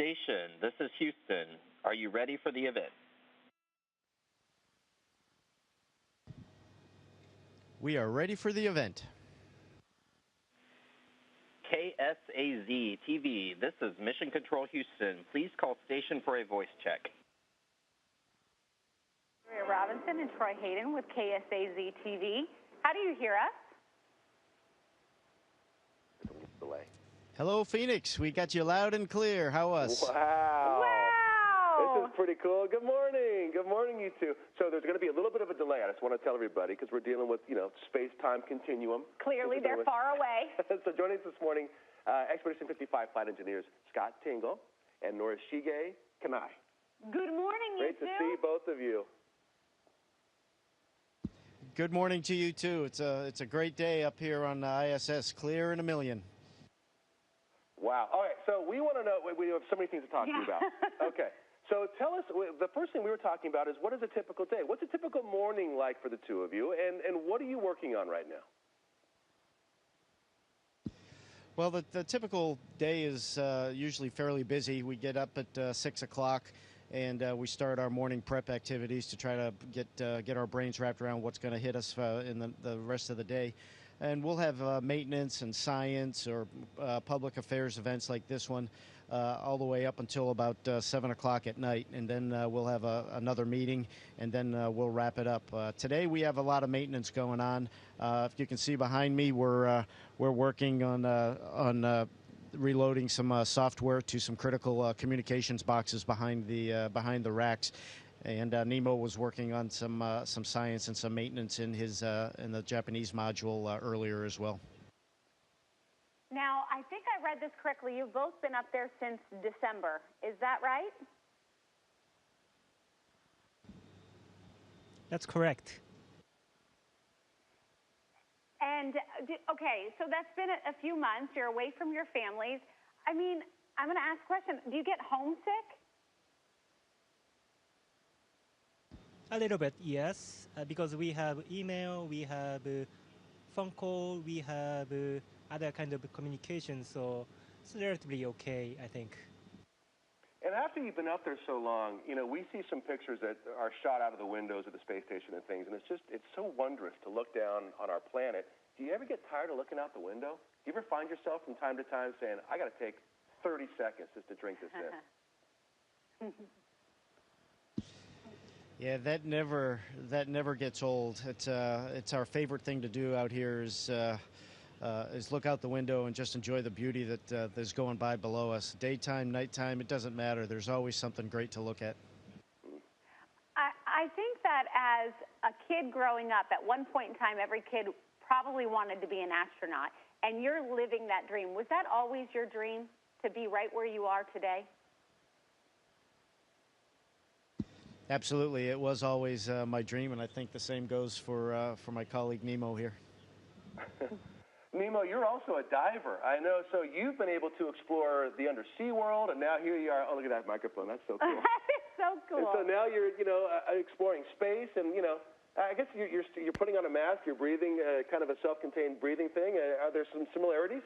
station. This is Houston. Are you ready for the event? We are ready for the event. KSAZ-TV, this is Mission Control Houston. Please call station for a voice check. Maria Robinson and Troy Hayden with KSAZ-TV. How do you hear us? Delay. Hello, Phoenix. We got you loud and clear. How us? Wow. Wow. This is pretty cool. Good morning. Good morning, you two. So there's going to be a little bit of a delay. I just want to tell everybody because we're dealing with, space-time continuum. Clearly, they're far away. So joining us this morning, Expedition 55 flight engineers Scott Tingle and Norishige Kanai. Good morning, you two. Great to see both of you. Good morning to you, too. It's a great day up here on ISS, clear and a million. Wow. All right, so we want to know, we have so many things to talk to you about. Okay. So tell us, the first thing we were talking about is what is a typical day? What's a typical morning like for the two of you, and what are you working on right now? Well, the typical day is usually fairly busy. We get up at 6 o'clock, and we start our morning prep activities to try to get our brains wrapped around what's going to hit us in the rest of the day. And we'll have maintenance and science or public affairs events like this one all the way up until about 7 o'clock at night. And then we'll have another meeting, and then we'll wrap it up. Today we have a lot of maintenance going on. If you can see behind me, we're working on reloading some software to some critical communications boxes behind the racks. And Nemo was working on some science and some maintenance in the Japanese module earlier as well. Now, I think I read this correctly. You've both been up there since December. Is that right? That's correct. And, okay, so that's been a few months. You're away from your families. I mean, I'm going to ask a question. Do you get homesick? A little bit, yes, because we have email, we have phone call, we have other kind of communication, so it's relatively okay, I think. And after you've been up there so long, we see some pictures that are shot out of the windows of the space station and things, and it's so wondrous to look down on our planet. Do you ever get tired of looking out the window? Do you ever find yourself from time to time saying, I got to take 30 seconds just to drink this in? Yeah, that never gets old. It's our favorite thing to do out here is look out the window and just enjoy the beauty that is going by below us. Daytime, nighttime, it doesn't matter. There's always something great to look at. I think that as a kid growing up, at one point in time, every kid probably wanted to be an astronaut, and you're living that dream. Was that always your dream, to be right where you are today? Absolutely, it was always my dream, and I think the same goes for my colleague Nemo here. Nemo, you're also a diver. I know, so you've been able to explore the undersea world, and now here you are. Oh, look at that microphone. That's so cool. That is so cool. And so now you're, exploring space, and, I guess you're putting on a mask. You're breathing kind of a self-contained breathing thing. Are there some similarities?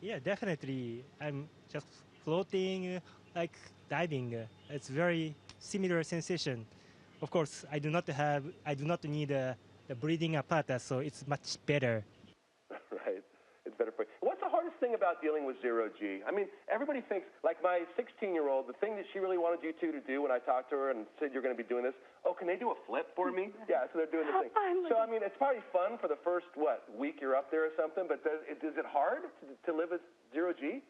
Yeah, definitely. I'm just floating like diving. It's very similar sensation. Of course, I do not need the breathing apparatus, so it's much better. Right, it's better for you. What's the hardest thing about dealing with zero-G? I mean, everybody thinks, like my 16-year-old, the thing that she really wanted you two to do when I talked to her and said you're going to be doing this, can they do a flip for me? Yeah, so they're doing the thing. So, I mean, it's probably fun for the first, week you're up there or something, but is it hard to live with zero-G?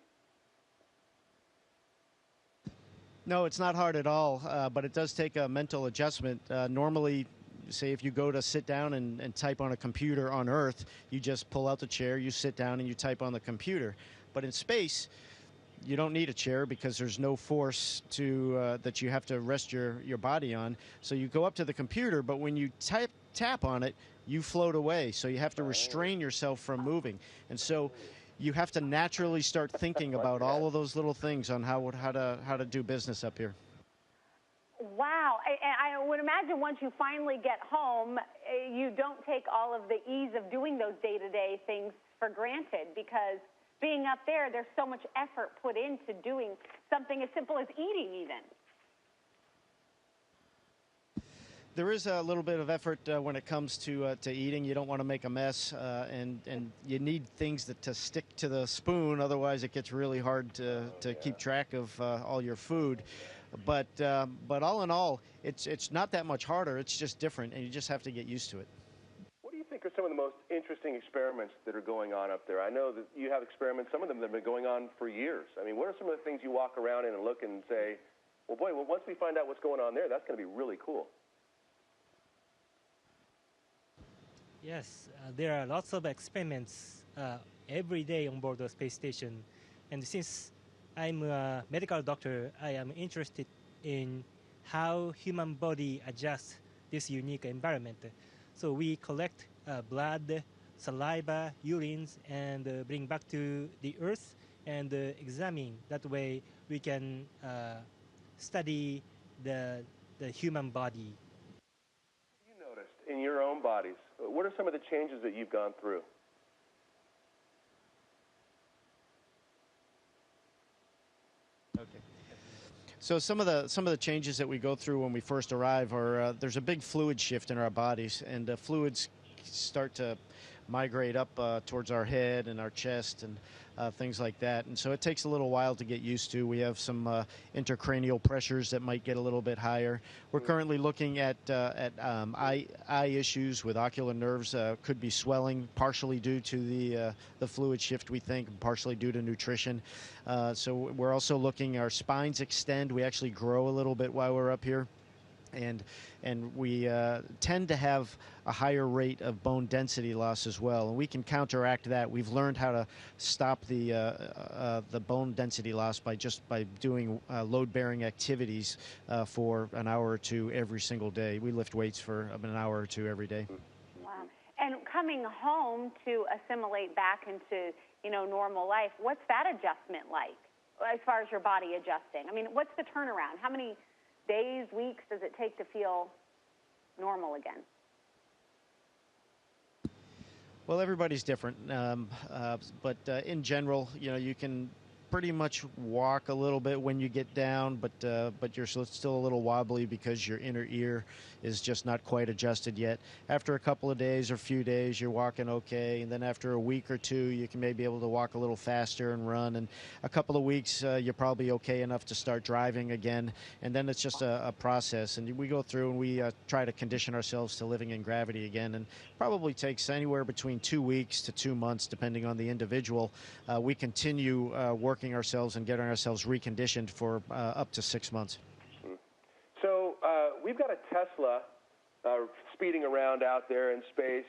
No, it's not hard at all, but it does take a mental adjustment. Normally, say if you go to sit down and type on a computer on Earth, you just pull out the chair, you sit down, and you type on the computer. But in space, you don't need a chair because there's no force that you have to rest your body on. So you go up to the computer, but when you tap on it, you float away. So you have to restrain yourself from moving. And so you have to naturally start thinking about all of those little things on how to do business up here. Wow. I would imagine once you finally get home, you don't take all of the ease of doing those day-to-day things for granted because being up there, there's so much effort put into doing something as simple as eating even. There is a little bit of effort when it comes to eating. You don't want to make a mess, and you need things to stick to the spoon. Otherwise, it gets really hard to keep track of all your food. But all in all, it's not that much harder. It's just different, and you just have to get used to it. What do you think are some of the most interesting experiments that are going on up there? I know that you have experiments, some of them that have been going on for years. I mean, what are some of the things you walk around in and look and say, well, boy, once we find out what's going on there, that's going to be really cool? Yes, there are lots of experiments every day on board the space station. And since I'm a medical doctor, I am interested in how human body adjusts this unique environment. So we collect blood, saliva, urines, and bring back to the Earth and examine. That way we can study the human body. What have you noticed in your own bodies? What are some of the changes that you've gone through? Okay. So some of the changes that we go through when we first arrive are there's a big fluid shift in our bodies, and fluids start to migrate up towards our head and our chest and things like that. And so it takes a little while to get used to. We have some intracranial pressures that might get a little bit higher. We're currently looking at eye issues with ocular nerves. Could be swelling, partially due to the fluid shift, we think, partially due to nutrition. So we're also looking, our spines extend. We actually grow a little bit while we're up here. And we tend to have a higher rate of bone density loss as well, and we can counteract that. We've learned how to stop the bone density loss by doing load-bearing activities for an hour or two every single day. We lift weights for an hour or two every day. Wow! And coming home to assimilate back into normal life, what's that adjustment like as far as your body adjusting? I mean, what's the turnaround? How many days, weeks does it take to feel normal again? Well, everybody's different, but in general, you can pretty much walk a little bit when you get down, but you're still a little wobbly because your inner ear is just not quite adjusted yet. After a couple of days or few days, you're walking okay, and then after a week or two, you can maybe be able to walk a little faster and run, and a couple of weeks, you're probably okay enough to start driving again, and then it's just a process, and we go through and we try to condition ourselves to living in gravity again, and probably takes anywhere between 2 weeks to 2 months, depending on the individual. We continue working ourselves and getting ourselves reconditioned for up to 6 months. So we've got a Tesla speeding around out there in space.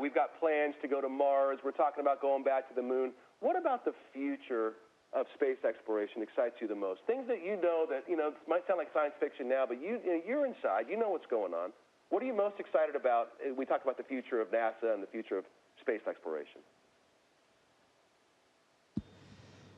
We've got plans to go to Mars. We're talking about going back to the moon. What about the future of space exploration excites you the most? Things that that might sound like science fiction now, but you're inside. You know what's going on. What are you most excited about? We talked about the future of NASA and the future of space exploration.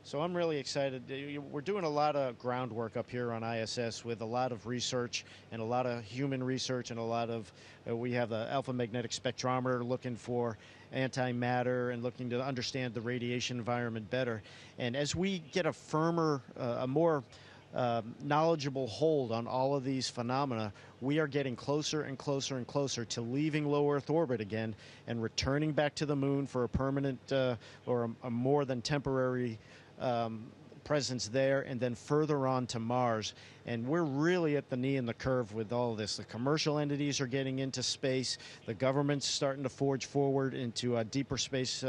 So I'm really excited. We're doing a lot of groundwork up here on ISS with a lot of research and a lot of human research and a lot of, we have the alpha magnetic spectrometer looking for antimatter and looking to understand the radiation environment better. And as we get a firmer, a more knowledgeable hold on all of these phenomena, we are getting closer and closer and closer to leaving low Earth orbit again and returning back to the moon for a permanent or a more than temporary presence there, and then further on to Mars. And we're really at the knee in the curve with all of this. The commercial entities are getting into space. The government's starting to forge forward into deeper space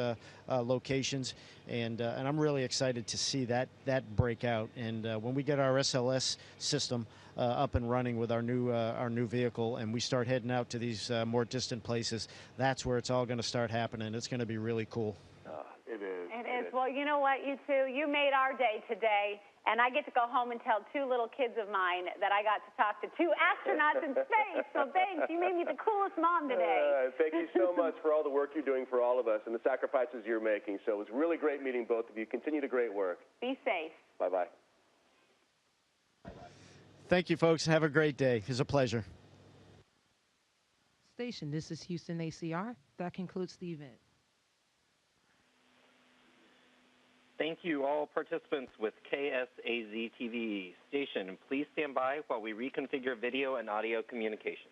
locations. And I'm really excited to see that break out. And when we get our SLS system up and running with our new vehicle, and we start heading out to these more distant places, that's where it's all going to start happening. It's going to be really cool. It is. It is. Well, you know what, you two, you made our day today, and I get to go home and tell 2 little kids of mine that I got to talk to 2 astronauts in space. So thanks. You made me the coolest mom today. Thank you so much for all the work you're doing for all of us and the sacrifices you're making. So it was really great meeting both of you. Continue the great work. Be safe. Bye-bye. Thank you, folks. Have a great day. It's a pleasure. Station, this is Houston ACR. That concludes the event. Thank you, all participants with KSAZ-TV station. Please stand by while we reconfigure video and audio communications.